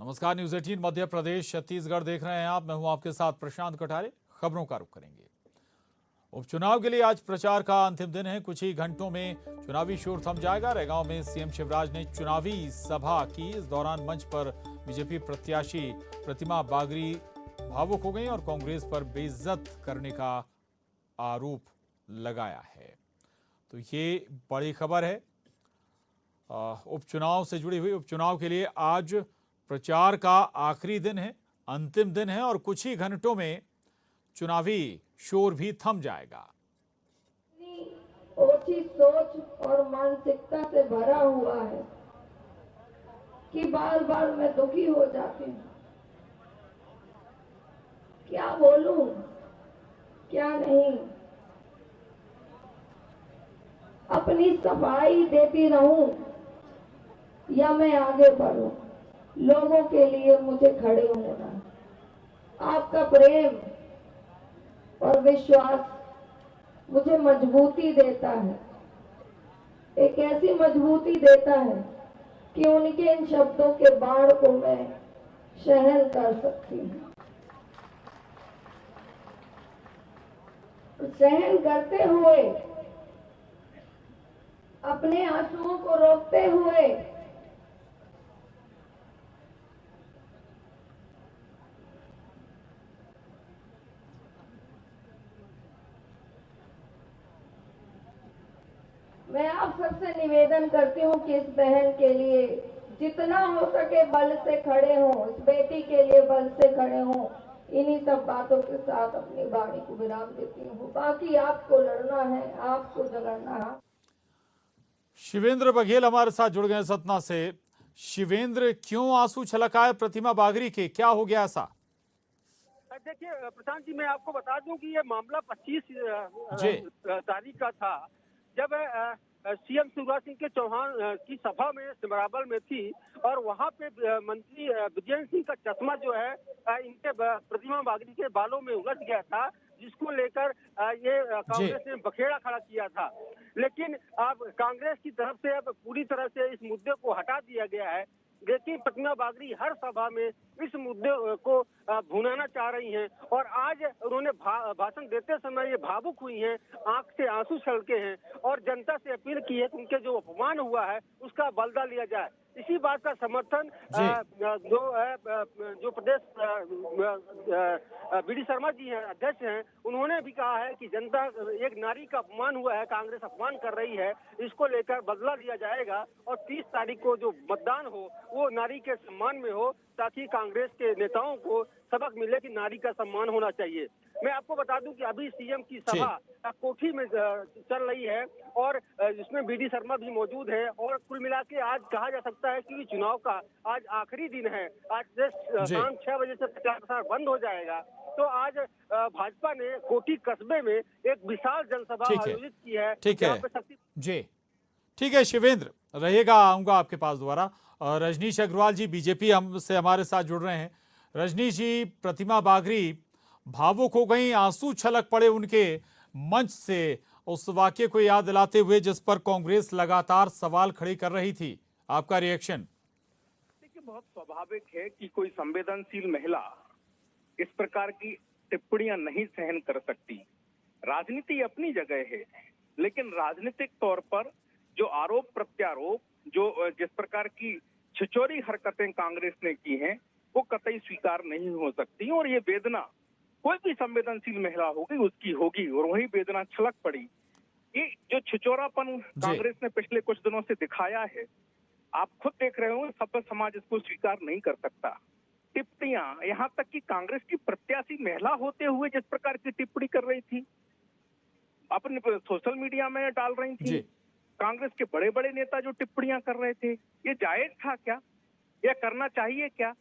नमस्कार, न्यूज 18 मध्य प्रदेश छत्तीसगढ़ देख रहे हैं आप। मैं हूं आपके साथ प्रशांत कटारे। खबरों का रुख करेंगे। उपचुनाव के लिए आज प्रचार का अंतिम दिन है। कुछ ही घंटों में चुनावी शोर थम जाएगा। रैगांव में सीएम शिवराज ने चुनावी सभा की। इस दौरान मंच पर बीजेपी प्रत्याशी प्रतिमा बागरी भावुक हो गई और कांग्रेस पर बेइज्जत करने का आरोप लगाया है। तो ये बड़ी खबर है उपचुनाव से जुड़ी हुई। उपचुनाव के लिए आज प्रचार का आखिरी दिन है, अंतिम दिन है और कुछ ही घंटों में चुनावी शोर भी थम जाएगा। ओछी सोच और मानसिकता से भरा हुआ है कि बार बार मैं दुखी हो जाती हूँ। क्या बोलूं, क्या नहीं। अपनी सफाई देती रहूं या मैं आगे बढ़ूं, लोगों के लिए मुझे खड़े होना। आपका प्रेम और विश्वास मुझे मजबूती देता है, एक ऐसी मजबूती देता है कि उनके इन शब्दों के बाढ़ को मैं सहन कर सकती हूँ। सहन करते हुए, अपने आंसुओं को रोकते हुए मैं आप सबसे निवेदन करती हूँ कि इस बहन के लिए जितना हो सके बल से खड़े हों, इस बेटी के लिए बल से खड़े हों। इन्हीं सब बातों के साथ अपनी वाणी को विराम देती हूँ। बाकी आपको लड़ना है, आपको झगड़ना है। शिवेंद्र बघेल हमारे साथ जुड़ गए सतना से। शिवेंद्र, क्यों आंसू छलकाए प्रतिमा बागरी के, क्या हो गया ऐसा? देखिए प्रशांत जी, मैं आपको बता दूं कि ये मामला 25 तारीख का था, जब सीएम शिवराज सिंह के चौहान की सभा में सिमराबल में थी और वहां पे मंत्री विजय सिंह का चश्मा जो है इनके प्रतिमा बागरी के बालों में उलझ गया था, जिसको लेकर ये कांग्रेस ने बखेड़ा खड़ा किया था। लेकिन अब कांग्रेस की तरफ से अब पूरी तरह से इस मुद्दे को हटा दिया गया है। देखिए, प्रतिमा बागरी हर सभा में इस मुद्दे को भुनाना चाह रही हैं और आज उन्होंने भाषण देते समय ये भावुक हुई हैं, आंख से आंसू छलके हैं और जनता से अपील की है कि उनके जो अपमान हुआ है उसका बदला लिया जाए। इसी बात का समर्थन जो प्रदेश बी डी शर्मा जी हैं, अध्यक्ष हैं, उन्होंने भी कहा है कि जनता, एक नारी का अपमान हुआ है, कांग्रेस अपमान कर रही है, इसको लेकर बदला लिया जाएगा और 30 तारीख को जो मतदान हो वो नारी के सम्मान में हो, ताकि कांग्रेस के नेताओं को सबक मिले कि नारी का सम्मान होना चाहिए। मैं आपको बता दूं कि अभी सीएम की सभा कोठी में चल रही है और इसमें बी डी शर्मा भी मौजूद है और कुल मिला के आज कहा जा सकता है कि चुनाव का आज आखिरी दिन है। आज से शाम 6 बजे से प्रचार प्रसार बंद हो जाएगा। तो आज भाजपा ने कोठी कस्बे में एक विशाल जनसभा आयोजित की है। ठीक है जी, ठीक है शिवेंद्र, रहिएगा, आऊंगा आपके पास दोबारा। रजनीश अग्रवाल जी बीजेपी से हमारे साथ जुड़ रहे हैं। रजनीश जी, प्रतिमा बागरी भावुक हो गई, आंसू छलक पड़े उनके मंच से उस वाक्य को याद दिलाते हुए जिस पर कांग्रेस लगातार सवाल खड़े कर रही थी। आपका रिएक्शन? देखिए, बहुत स्वाभाविक है कि कोई संवेदनशील महिला इस प्रकार की टिप्पणियां नहीं सहन कर सकती। राजनीति अपनी जगह है, लेकिन राजनीतिक तौर पर जो आरोप प्रत्यारोप, जो जिस प्रकार की छिछोरी हरकतें कांग्रेस ने की हैं, वो कतई स्वीकार नहीं हो सकती और ये वेदना कोई भी संवेदनशील महिला होगी उसकी होगी और वही वेदना छलक पड़ी। ये जो छिछोरापन कांग्रेस ने पिछले कुछ दिनों से दिखाया है, आप खुद देख रहे हो, सभ्य समाज इसको स्वीकार नहीं कर सकता। टिप्पणियां, यहाँ तक कि कांग्रेस की प्रत्याशी महिला होते हुए जिस प्रकार की टिप्पणी कर रही थी, अपने सोशल मीडिया में डाल रही थी, कांग्रेस के बड़े बड़े नेता जो टिप्पणियां कर रहे थे, ये जायज था क्या? यह करना चाहिए क्या?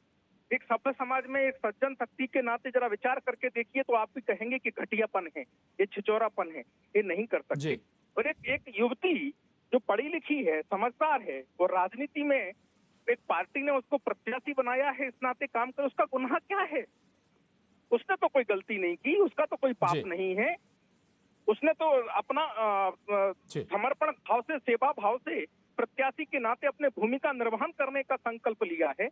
एक सभ्य समाज में एक सज्जन शक्ति के नाते जरा विचार करके देखिए तो आप भी कहेंगे कि घटियापन है, ये छिचोरापन है, ये नहीं कर सकते। और एक युवती जो पढ़ी लिखी है, समझदार है और राजनीति में एक पार्टी ने उसको प्रत्याशी बनाया है, इस नाते काम कर, उसका गुनाह क्या है? उसने तो कोई गलती नहीं की, उसका तो कोई पाप नहीं है। उसने तो अपना समर्पण भाव से, सेवा भाव से प्रत्याशी के नाते अपने भूमिका निर्वहन करने का संकल्प लिया है।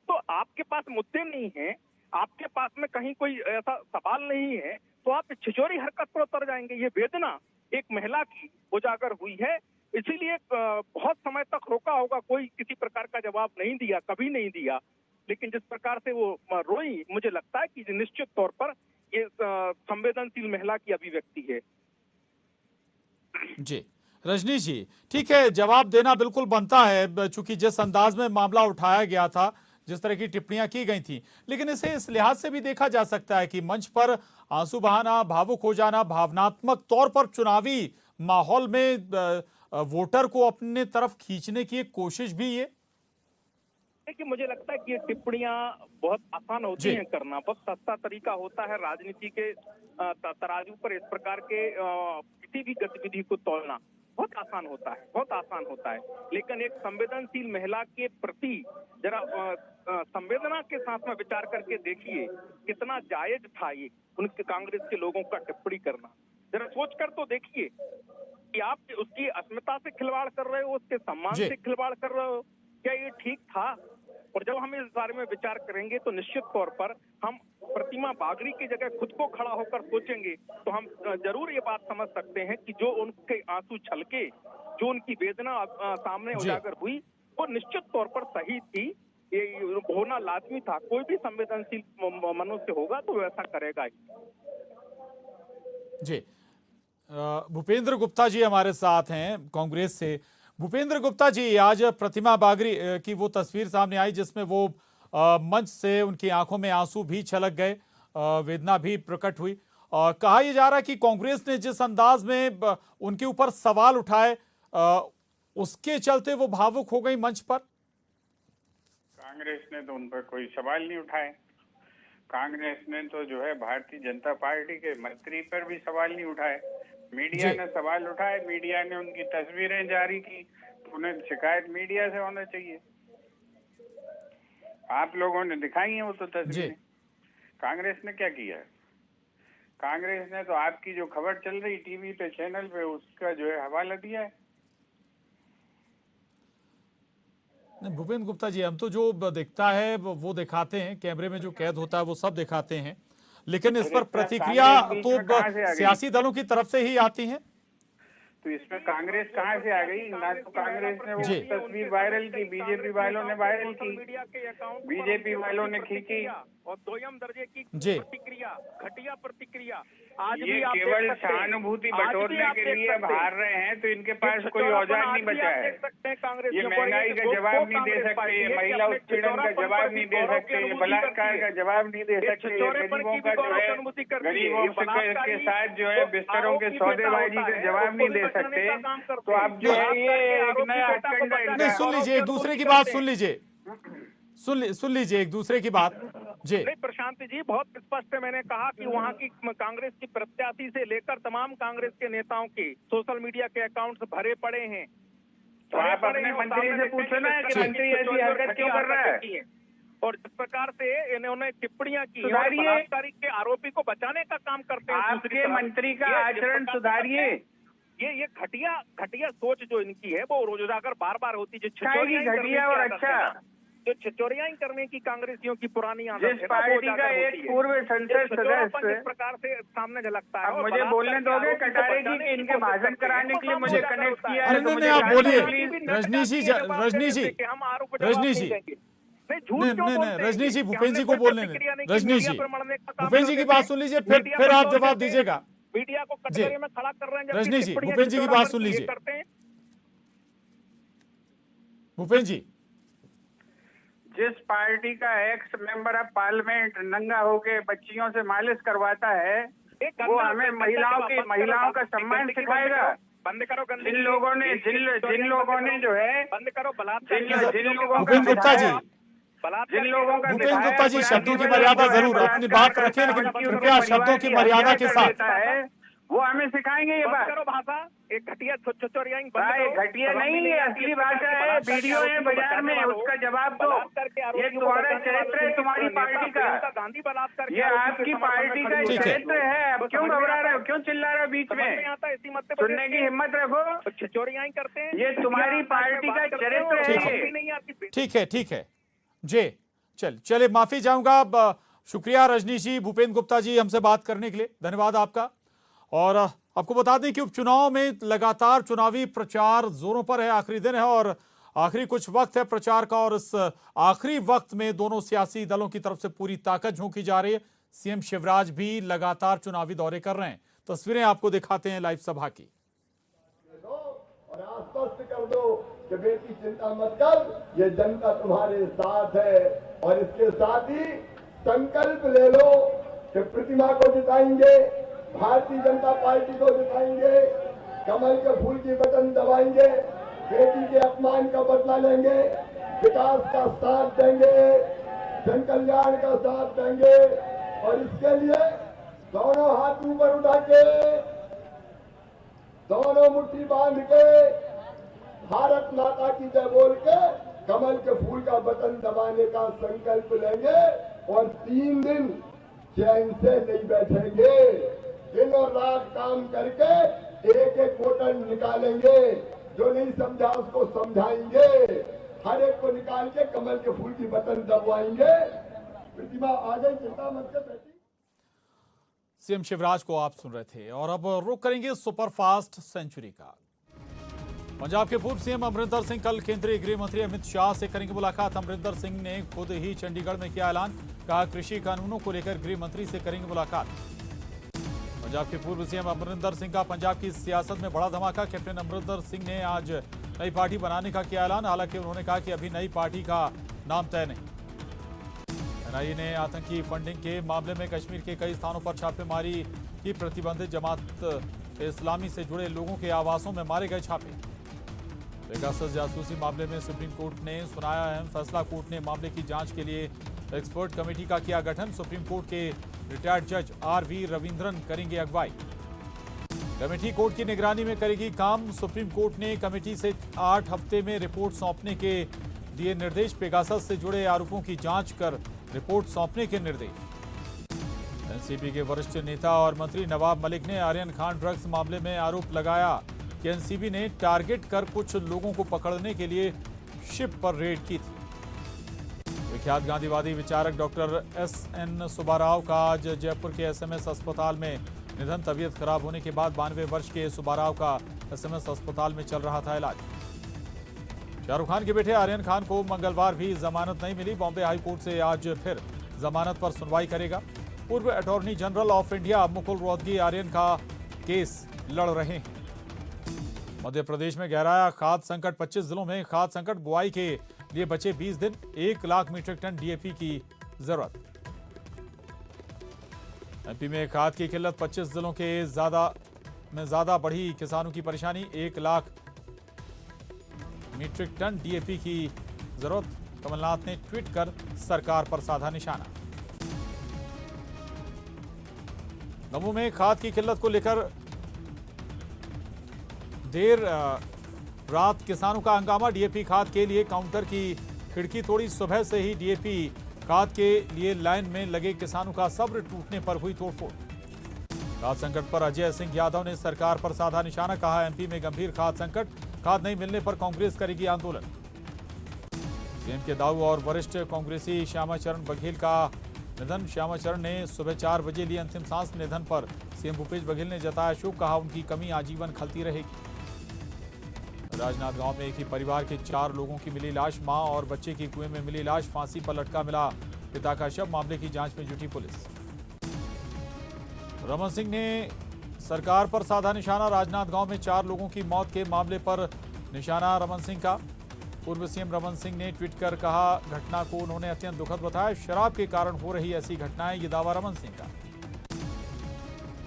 तो आपके पास मुद्दे नहीं है, आपके पास में कहीं कोई ऐसा सवाल नहीं है, तो आप छिछोरी हरकत पर उतर जाएंगे। ये वेदना एक महिला की उजागर हुई है, इसीलिए बहुत समय तक रोका होगा, कोई किसी प्रकार का जवाब नहीं दिया, कभी नहीं दिया। लेकिन जिस प्रकार से वो रोई, मुझे लगता है कि निश्चित तौर पर ये संवेदनशील महिला की अभिव्यक्ति है। जी रजनीश जी, ठीक है, जवाब देना बिल्कुल बनता है, चूंकि जिस अंदाज में मामला उठाया गया था, जिस तरह की टिप्पणियां की गई थी, लेकिन इसे इस लिहाज से भी देखा जा सकता है कि मंच पर आंसू बहाना, भावुक हो जाना, भावनात्मक तौर पर चुनावी माहौल में वोटर को अपने तरफ खींचने की एक कोशिश भी ये। कि मुझे लगता है कि ये टिप्पणियां बहुत आसान होती हैं करना, बहुत सस्ता तरीका होता है राजनीति के तराजू पर इस प्रकार के किसी भी गतिविधि को तोलना बहुत आसान होता है, बहुत आसान होता है। लेकिन एक संवेदनशील महिला के प्रति जरा संवेदना के साथ में विचार करके देखिए कितना जायज था ये उनके कांग्रेस के लोगों का टिप्पणी करना। जरा सोच कर तो देखिए कि आप उसकी अस्मिता से खिलवाड़ कर रहे हो, उसके सम्मान से खिलवाड़ कर रहे हो, क्या ये ठीक था? और जब हम इस बारे में विचार करेंगे तो निश्चित तौर पर हम प्रतिमा बागड़ी की जगह खुद को खड़ा होकर सोचेंगे तो हम जरूर ये बात समझ सकते हैं कि जो उनके आंसू छलके, जो उनकी वेदना सामने उजागर हुई, वो निश्चित तौर पर सही थी, ये होना लाजमी था। कोई भी संवेदनशील मनुष्य होगा तो वैसा करेगा ही। जी भूपेंद्र गुप्ता जी हमारे साथ हैं कांग्रेस से। भूपेंद्र गुप्ता जी, आज प्रतिमा बागड़ी की वो तस्वीर सामने आई जिसमें वो मंच से उनकी आंखों में आंसू भी छलक गए, वेदना भी प्रकट हुई। कहा यह जा रहा है कि कांग्रेस ने जिस अंदाज में उनके ऊपर सवाल उठाए, उसके चलते वो भावुक हो गई मंच पर। कांग्रेस ने तो उन पर कोई सवाल नहीं उठाए। कांग्रेस ने तो जो है भारतीय जनता पार्टी के मंत्री पर भी सवाल नहीं उठाए। मीडिया ने सवाल उठाए, मीडिया ने उनकी तस्वीरें जारी की, तो उन्हें शिकायत मीडिया से होना चाहिए। आप लोगों ने दिखाई है वो तो तस्वीरें। कांग्रेस ने क्या किया है? कांग्रेस ने तो आपकी जो खबर चल रही टीवी पे, चैनल पे, उसका जो है हवाला दिया है। भूपेंद्र गुप्ता जी, हम तो जो दिखता है वो दिखाते हैं, कैमरे में जो कैद होता है वो सब दिखाते हैं, लेकिन इस पर प्रतिक्रिया तो सियासी दलों की तरफ से ही आती है। तो इसमें कांग्रेस कहाँ से आ गई? ना तो कांग्रेस ने वो तस्वीर वायरल की, बीजेपी वालों ने वायरल की, बीजेपी वालों ने खींची, और दोयम दर्जे की प्रतिक्रिया, घटिया प्रतिक्रिया। आज ये केवल सहानुभूति बटोरने के लिए अब हार रहे हैं, तो इनके पास कोई औजार नहीं बचा है। ये महंगाई का जवाब नहीं दे सकते, ये महिला उत्पीड़न का जवाब नहीं दे सकते, ये बलात्कार का जवाब नहीं दे सकते, गरीबों का जो है, गरीबों के साथ जो है बिस्तरों के सौदेबाजी का जवाब नहीं दे सकते। तो अब जो है ये एक नया नहीं, सुन लीजिए एक दूसरे की बात, सुन लीजिए एक दूसरे की बात। जी नहीं प्रशांत जी, बहुत स्पष्ट है, मैंने कहा कि वहाँ की कांग्रेस की प्रत्याशी से लेकर तमाम कांग्रेस के नेताओं के सोशल मीडिया के अकाउंट्स भरे पड़े हैं। तो आप अपने मंत्री से पूछो ना कि मंत्री ऐसी हरकत क्यों कर रहा है। और जिस प्रकार से इन्होंने टिप्पणियां की, बलात्कारी के आरोपी को बचाने का काम करते हैं। आपके मंत्री का आचरण सुधारिए। ये घटिया सोच जो इनकी है वो रोज उजागर बार बार होती है। घटिया और अच्छा जो छिचोरियां करने की कांग्रेसियों की पुरानी आदत है, जिस पार्टी का एक पूर्व संसद सदस्य इस प्रकार से सामने झलकता है। मुझे बोलने दोगे कटारे जी कि इनके भाषण कराने के लिए मुझे कनेक्ट किया है? नहीं, आप बोलिए रजनीश जी, रजनीश जी भूपेंद्र जी को बोलने दें। रजनीश जी भूपेंद्र जी की बात सुन लीजिए, फिर आप जवाब दीजिएगा। मीडिया को कटघरे में खड़ा कर रहे हैं। रजनीश जी, भूपेंद्र जी की बात सुन लीजिए। भूपेंद्र जी, जिस पार्टी का एक्स मेंबर ऑफ पार्लियामेंट नंगा होके बच्चियों से मालिश करवाता है, वो हमें महिलाओं का सम्मान सिखाएगा। बंद करो जिन लोगों ने जो है बंद करो जिन लोगों भूपेंद्र गुप्ता जी, जिन लोगों का भूपेंद्र गुप्ता जी, शब्दों की मर्यादा जरूर, अपनी बात रखें, लेकिन कृपया शब्दों की मर्यादा के साथ। वो हमें सिखाएंगे ये बात। करो भाषा, एक घटिया घटिया नहीं है, असली भाषा है, वीडियो है बाजार में, उसका जवाब दो। ये तुम्हारा चरित्र है, तुम्हारी पार्टी का, गांधी बलात्कार, ये आपकी पार्टी का चरित्र है। अब क्यों घबरा रहे हो, क्यों चिल्ला रहे हो बीच में? सुनने की हिम्मत रखो। छिचोरियां करते हैं, ये तुम्हारी पार्टी का चरित्र है। ठीक है जी, चलिए माफी चाहूंगा। शुक्रिया रजनीश जी, भूपेंद्र गुप्ता जी हमसे बात करने के लिए, धन्यवाद आपका। और आपको बता दें कि उपचुनाव में लगातार चुनावी प्रचार जोरों पर है। आखिरी दिन है और आखिरी कुछ वक्त है प्रचार का, और इस आखिरी वक्त में दोनों सियासी दलों की तरफ से पूरी ताकत झोंकी जा रही है। सीएम शिवराज भी लगातार चुनावी दौरे कर रहे हैं। तस्वीरें आपको दिखाते हैं लाइव सभा की। और आश्वस्त कर दो कि बेटी चिंता मत कर, ये जनता तुम्हारे साथ है। और इसके साथ ही संकल्प ले लो कि प्रतिमा को जिताएंगे, भारतीय जनता पार्टी को जिताएंगे, कमल के फूल की बटन दबाएंगे, बेटी के अपमान का बदला लेंगे, विकास का साथ देंगे, जन कल्याण का साथ देंगे। और इसके लिए दोनों हाथ ऊपर उठा के, दोनों मुट्ठी बांध के, भारत माता की जय बोल के कमल के फूल का बटन दबाने का संकल्प लेंगे। और 3 दिन चैन से नहीं बैठेंगे, दिन और रात काम करके एक एक वोटर निकालेंगे। जो नहीं समझा उसको समझाएंगे, हर एक को निकाल के कमल के फूल की बटन दबवाएंगे। प्रतिमा आ गई, चिंता मत कर बेटी। सीएम शिवराज को आप सुन रहे थे। और अब रुक करेंगे सुपरफास्ट सेंचुरी का। पंजाब के पूर्व सीएम अमरिंदर सिंह कल केंद्रीय गृह मंत्री अमित शाह से करेंगे मुलाकात। अमरिंदर सिंह ने खुद ही चंडीगढ़ में किया ऐलान, कहा कृषि कानूनों को लेकर गृह मंत्री से करेंगे मुलाकात। पंजाब के पूर्व सीएम अमरिंदर सिंह का पंजाब की सियासत में बड़ा धमाका। कैप्टन अमरिंदर सिंह ने आज नई पार्टी बनाने का किया ऐलान। हालांकि उन्होंने कहा कि अभी नई पार्टी का नाम तय नहीं। एनआईए ने आतंकी फंडिंग के मामले में कश्मीर के कई स्थानों पर छापेमारी की। प्रतिबंधित जमात इस्लामी से जुड़े लोगों के आवासों में मारे गए छापे। पेगासस जासूसी मामले में सुप्रीम कोर्ट ने सुनाया अहम फैसला। कोर्ट ने मामले की जांच के लिए एक्सपर्ट कमेटी का किया गठन। सुप्रीम कोर्ट के रिटायर्ड जज आर.वी. रविंद्रन करेंगे अगुवाई। कमेटी कोर्ट की निगरानी में करेगी काम। सुप्रीम कोर्ट ने कमेटी से 8 हफ्ते में रिपोर्ट सौंपने के दिए निर्देश। पेगासस से जुड़े आरोपों की जांच कर रिपोर्ट सौंपने के निर्देश। एनसीपी के वरिष्ठ नेता और मंत्री नवाब मलिक ने आर्यन खान ड्रग्स मामले में आरोप लगाया कि एनसीबी ने टारगेट कर कुछ लोगों को पकड़ने के लिए शिप पर रेड की थी। विख्यात गांधीवादी विचारक डॉक्टर एस.एन. सुब्बाराव का आज जयपुर के एसएमएस अस्पताल में निधन। तबीयत खराब होने के बाद 92 वर्ष के सुब्बाराव का एसएमएस अस्पताल में चल रहा था इलाज। शाहरुख खान के बेटे आर्यन खान को मंगलवार भी जमानत नहीं मिली। बॉम्बे हाई कोर्ट से आज फिर जमानत पर सुनवाई करेगा। पूर्व attorney general of India Mukul Rohatgi Aryan का केस लड़ रहे हैं। मध्य प्रदेश में गहराया खाद्य संकट। 25 जिलों में खाद्य संकट। बुआई के लिए बचे 20 दिन। 1 लाख मीट्रिक टन डीएपी की जरूरत। एमपी में खाद की किल्लत। 25 जिलों के ज्यादा बढ़ी किसानों की परेशानी। 1 लाख मीट्रिक टन डीएपी की जरूरत। कमलनाथ ने ट्वीट कर सरकार पर साधा निशाना। दमोह में खाद की किल्लत को लेकर देर रात किसानों का हंगामा। डीएपी खाद के लिए काउंटर की खिड़की तोड़ी। सुबह से ही डीएपी खाद के लिए लाइन में लगे किसानों का सब्र टूटने पर हुई तोड़फोड़। खाद संकट पर अजय सिंह यादव ने सरकार पर साधा निशाना। कहा एमपी में गंभीर खाद संकट। खाद नहीं मिलने पर कांग्रेस करेगी आंदोलन। सीएम के दाऊ और वरिष्ठ कांग्रेसी श्यामाचरण बघेल का निधन। श्यामाचरण ने सुबह 4 बजे ली अंतिम सांस। निधन पर सीएम भूपेश बघेल ने जताया शोक। कहा उनकी कमी आजीवन खलती रहेगी। राजनांदगांव में एक ही परिवार के 4 लोगों की मिली लाश। मां और बच्चे की कुएं में मिली लाश। फांसी पर लटका मिला पिता का शव। मामले की जांच में जुटी पुलिस। रमन सिंह ने सरकार पर साधा निशाना। राजनांदगांव में 4 लोगों की मौत के मामले पर निशाना रमन सिंह का। पूर्व सीएम रमन सिंह ने ट्वीट कर कहा घटना को उन्होंने अत्यंत दुखद बताया। शराब के कारण हो रही ऐसी घटनाएं, ये दावा रमन सिंह का।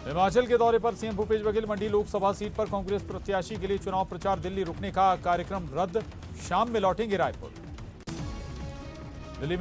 हिमाचल के दौरे पर सीएम भूपेश बघेल। मंडी लोकसभा सीट पर कांग्रेस प्रत्याशी के लिए चुनाव प्रचार। दिल्ली रुकने का कार्यक्रम रद्द। शाम में लौटेंगे रायपुर। दिल्ली में